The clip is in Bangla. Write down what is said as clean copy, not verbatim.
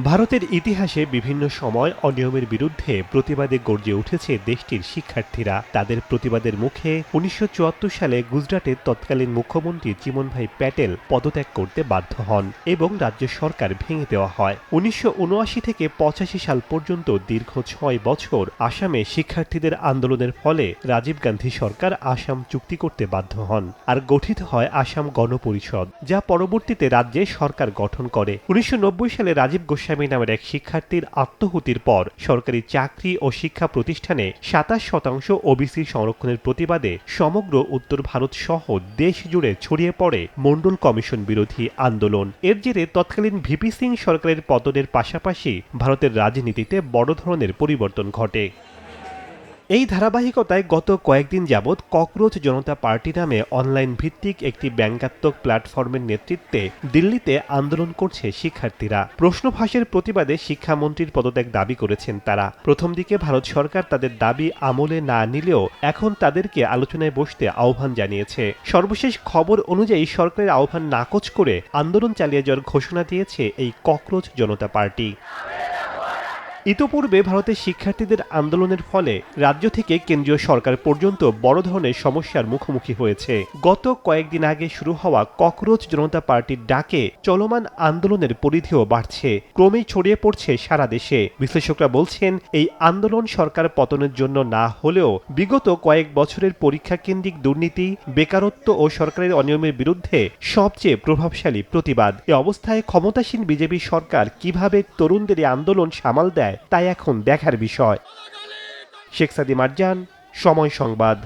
ভারতের ইতিহাসে বিভিন্ন সময় অনিয়মের বিরুদ্ধে প্রতিবাদে গর্জে উঠেছে দেশটির শিক্ষার্থীরা। তাদের প্রতিবাদের মুখে ১৯৭৪ সালে গুজরাটের তৎকালীন মুখ্যমন্ত্রী চিমনভাই প্যাটেল পদত্যাগ করতে বাধ্য হন এবং রাজ্য সরকার ভেঙে দেওয়া হয়। ১৯৭৯ থেকে ৮৫ সাল পর্যন্ত দীর্ঘ ৬ বছর আসামে শিক্ষার্থীদের আন্দোলনের ফলে রাজীব গান্ধী সরকার আসাম চুক্তি করতে বাধ্য হন, আর গঠিত হয় আসাম গণপরিষদ, যা পরবর্তীতে রাজ্যে সরকার গঠন করে। ১৯৯০ সালে রাজীব গোস্বামী নামের এক শিক্ষার্থীর আত্মহুতির পর সরকারি চাকরি ও শিক্ষা প্রতিষ্ঠানে ২৭% ওবিসি সংরক্ষণের প্রতিবাদে সমগ্র উত্তর ভারত সহ দেশ জুড়ে ছড়িয়ে পড়ে মন্ডল কমিশন বিরোধী আন্দোলন। এর জেরে তৎকালীন ভিপি সিং সরকারের পতনের পাশাপাশি ভারতের রাজনীতিতে বড় ধরনের পরিবর্তন ঘটে। এই ধারাবাহিকতায় গত কয়েকদিন যাবৎ ককরোচ জনতা পার্টি নামে অনলাইন ভিত্তিক একটি ব্যঙ্গাত্মক প্ল্যাটফর্মের নেতৃত্বে দিল্লিতে আন্দোলন করছে শিক্ষার্থীরা। প্রশ্ন ফাঁসের প্রতিবাদে শিক্ষামন্ত্রীর পদত্যাগ দাবি করেছেন তারা। প্রথম দিকে ভারত সরকার তাদের দাবি আমলে না নিলেও এখন তাদেরকে আলোচনায় বসতে আহ্বান জানিয়েছে। সর্বশেষ খবর অনুযায়ী সরকারের আহ্বান নাকচ করে আন্দোলন চালিয়ে যাওয়ার ঘোষণা দিয়েছে এই ককরোচ জনতা পার্টি। ইতোপূর্বে ভারতের শিক্ষার্থীদের আন্দোলনের ফলে রাজ্য থেকে কেন্দ্রীয় সরকার পর্যন্ত বড় ধরনের সমস্যার মুখোমুখি হয়েছে। গত কয়েকদিন আগে শুরু হওয়া ককরোচ জনতা পার্টির ডাকে চলমান আন্দোলনের পরিধিও বাড়ছে, ক্রমেই ছড়িয়ে পড়ছে সারা দেশে। বিশ্লেষকরা বলছেন, এই আন্দোলন সরকার পতনের জন্য না হলেও বিগত কয়েক বছরের পরীক্ষা কেন্দ্রিক দুর্নীতি, বেকারত্ব ও সরকারের অনিয়মের বিরুদ্ধে সবচেয়ে প্রভাবশালী প্রতিবাদ। এ অবস্থায় ক্ষমতাসীন বিজেপি সরকার কিভাবে তরুণদের এই আন্দোলন সামাল দেয় তাই এখন দেখার বিষয়। শেখ সাদি মারজান, সময় সংবাদ।